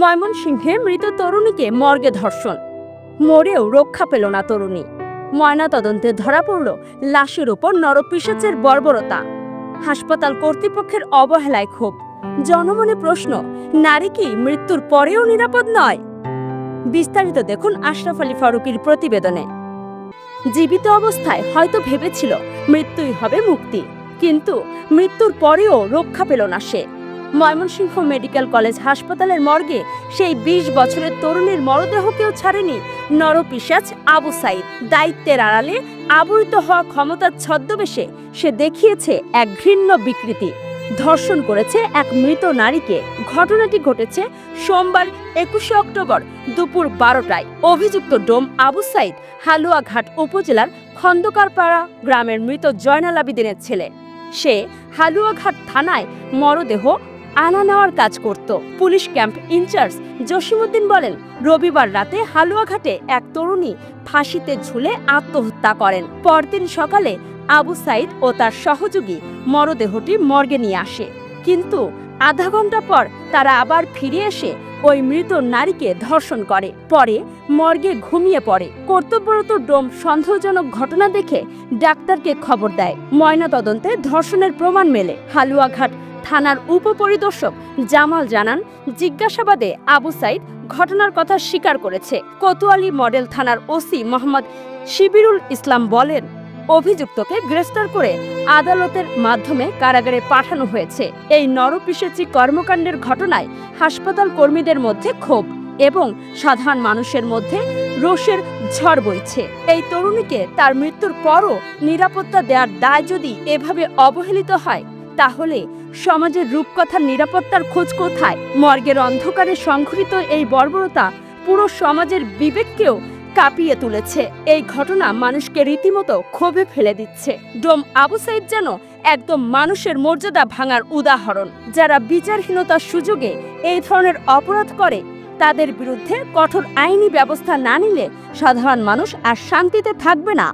ময়মনসিংহে মৃত তরুণীকে মর্গে ধর্ষণ, মরেও রক্ষা পেল না তরুণী। ময়নাতদন্তে ধরা পড়ল লাশের উপর নরপিশাচের বর্বরতা। হাসপাতাল কর্তৃপক্ষের অবহেলায় ক্ষোভ। জনমনে প্রশ্ন, নারী কি মৃত্যুর পরেও নিরাপদ নয়? বিস্তারিত দেখুন আশরাফ আলী ফারুকীর প্রতিবেদনে। জীবিত অবস্থায় হয়তো ভেবেছিল মৃত্যুই হবে মুক্তি, কিন্তু মৃত্যুর পরেও রক্ষা পেল না সে। ময়মনসিংহ মেডিকেল কলেজ হাসপাতালের মর্গে সেই ২০ বছরের তরুণীর মরদেহকেও ছাড়েনি নরপিশাচ আবু সাইদ। দায়িত্বের আড়ালে আবরিত হওয়া ক্ষমতার ছদ্মবেশে সে দেখিয়েছে এক ঘৃণ্য বিকৃতি। ধর্ষণ করেছে এক মৃত নারীকে। ঘটনাটি ঘটেছে সোমবার ২১শে অক্টোবর দুপুর ১২টায়। অভিযুক্ত ডোম আবু সাইদ হালুয়াঘাট উপজেলার খন্দকারপাড়া গ্রামের মৃত জয়নাল আবেদিনের ছেলে। সে হালুয়াঘাট থানায় মরদেহ আনা নেওয়ার কাজ করত। পুলিশ ক্যাম্প ইনচার্জ জসিমউদ্দিন বলেন, রবিবার রাতে হালুয়াঘাটে এক তরুণী ফাঁসিতে ঝুলে আত্মহত্যা করেন। পরদিন সকালে আবু সাইদ ও তার সহযোগী মরদেহটি মর্গে নিয়ে আসে, কিন্তু আধা ঘন্টা পর তারা আবার ফিরে এসে ওই মৃত নারীকে ধর্ষণ করে। পরে মর্গে ঘুমিয়ে পড়ে। কর্তব্যরত ডোম সন্দেহজনক ঘটনা দেখে ডাক্তারকে খবর দেয়। ময়নাতদন্তে ধর্ষণের প্রমাণ মেলে। হালুয়াঘাট থানার উপপরিদর্শক জামাল জানান, জিজ্ঞাসাবাদে আবু সাইদ ঘটনার কথা স্বীকার করেছে। কোতোয়ালি মডেল থানার ওসি মোহাম্মদ শিবিরুল ইসলাম বলেন, অভিযুক্তকে গ্রেফতার করে আদালতের মাধ্যমে কারাগারে পাঠানো হয়েছে। এই নরপিশাচী কর্মকাণ্ডের ঘটনায় হাসপাতাল কর্মীদের মধ্যে ক্ষোভ এবং সাধারণ মানুষের মধ্যে রোষের ঝড় বইছে। এই তরুণীকে তার মৃত্যুর পরও নিরাপত্তা দেওয়ার দায় যদি এভাবে অবহেলিত হয়, তাহলে সমাজের রূপকথার নিরাপত্তার খোঁজ কোথায়? মর্গের অন্ধকারে সংঘটিত এই বর্বরতা পুরো সমাজের বিবেককেও কাঁপিয়ে তুলেছে। এই ঘটনা মানুষকে রীতিমতো ক্ষোভে ফেলে দিচ্ছে। ডোম আবু সাইদ যেন একদম মানুষের মর্যাদা ভাঙার উদাহরণ। যারা বিচারহীনতার সুযোগে এই ধরনের অপরাধ করে, তাদের বিরুদ্ধে কঠোর আইনি ব্যবস্থা না নিলে সাধারণ মানুষ আর শান্তিতে থাকবে না।